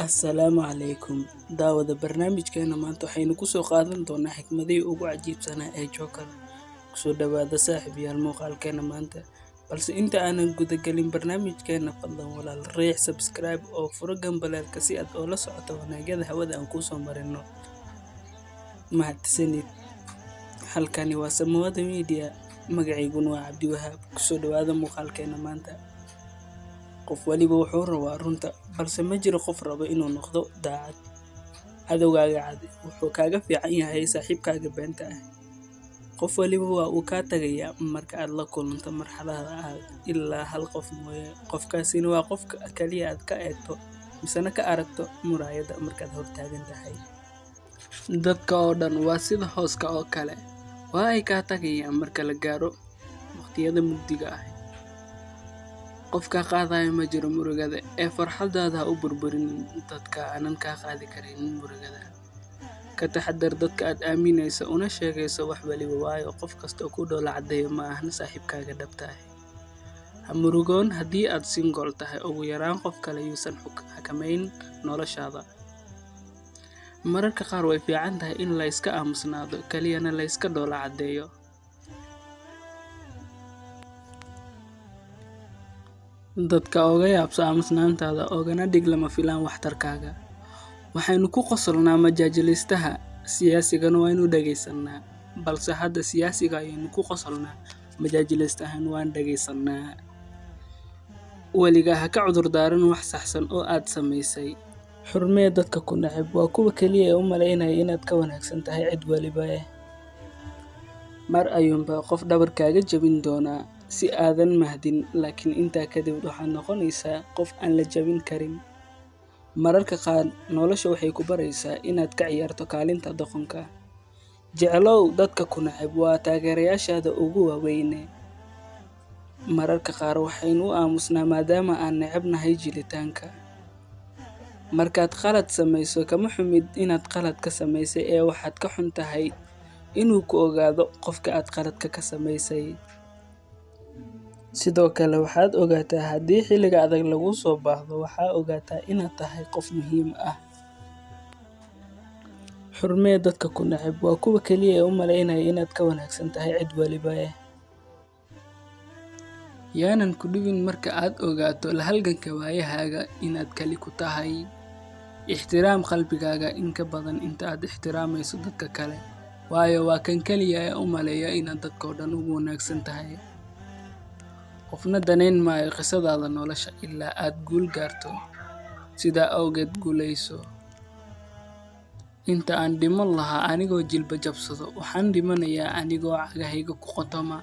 Assalaamu calaykum. Daawada barnaamijkeena maanta waxaynu ku soo qaadan doonaa xikmadihii ugu cajiibsanaa ee Joker. Ku soo dhawaada saaxiibayaal muuqaalkeena maanta. Balse inta aanan gudagelin barnaamijkeena, fadlan walaal riix subscribe oo furo gambaleelka si aad ula socoto wanaagyada hawada aan ku soo marino. Mahadsanid. Halkani waa Samawada Media. Magacayguna waa Cabdiwahaab. Ku soo dhawaada muuqaalkeena maanta. Qof waliba wuxuu rabaa runta, balse ma jiro qof raba inuu noqdo daacad. Cadowgaaga cad wuxuu kaaga fiican yahay saaxiibkaaga beenta ah. Qof waliba waa uu ka tagayaa marka aad la kulanto marxaladaha adag, ilaa hal qof mooye. Qofkaasina waa qofka kaliya aad ka eegto misana ka aragto muraayada markaad hortaagan tahay. Dadka oo dhan waa sida hooska oo kale, waa ay ka tagayaan marka la gaaro waqtiyada mugdiga ah. Qofka qaadaya ma jiro murugada ee farxadaada ha u burburin dadka aanan ka qaadi karin murugada. Ka taxadar dadka aad aaminayso una sheegayso wax waliba, waayo qof kasta oo ku dhoola cadeeyo ma ahan saaxiibkaaga dhabta ah. Ha murugoon haddii aad single tahay, ugu yaraan qof kale yuusan xakameyn noloshaada. Mararka qaar way fiican tahay in la iska aamusnaado, kaliyana la iska dhoola cadeeyo. Dadka oga yaabso aamusnaantaada ogana dhig lama filaan waxtarkaaga. Waxaynu ku qosolnaa majaajilistaha, siyaasigana waynu dhageysanaa. Balse hadda siyaasiga ayaynu ku qosolnaa, majaajilistahan waan dhageysanaa. Weligaa ha ka cudur daaran wax saxsan oo aad samaysay. Xurmee dadka ku nacab waa kuwa kaliya ee u malaynaya inaad ka wanaagsan tahay cid waliba. Mar ayuunba qof dhabarkaaga jabin doonaa si aadan mahdin, laakiin intaa kadib waxaad noqonaysaa qof aan la jabin karin. Mararka qaar nolosha waxay ku baraysaa inaad ka ciyaarto kaalinta doqonka. Jeclow dadka ku nacab waa taageerayaashaada ugu waaweyn. Mararka qaar waxaynu u aamusnaa maadaama aan necebnahay jilitaanka. Markaad qalad samayso, kama xumid inaad qalad ka samaysay ee waxaad ka xun tahay inuu ku ogaado qofka aad qaladka ka samaysay. Sidoo kale waxaad ogaataa haddii xilliga adag lagu soo baahdo, waxaa ogaataa inaad tahay qof muhiim ah. Xurmee dadka ku nacab waa kuwa kaliya ee u malaynaya inaad ka wanaagsan tahay cid waliba. Yaanan ku dhibin marka aad ogaato la halganka waayahaaga inaad kali ku tahay. Ixtiraam qalbigaaga in ka badan inta aad ixtiraamayso dadka kale, waayo waa kan kaliya ee u maleeya inaad dadka oo dhan ugu wanaagsan tahay. Qofna daneyn maayo qisadaada nolosha ilaa aad guul gaarto. Sidaa awgeed guulayso. Inta aan dhiman lahaa anigoo jilba jabsado, waxaan dhimanayaa anigoo cagahayga ku qotoma.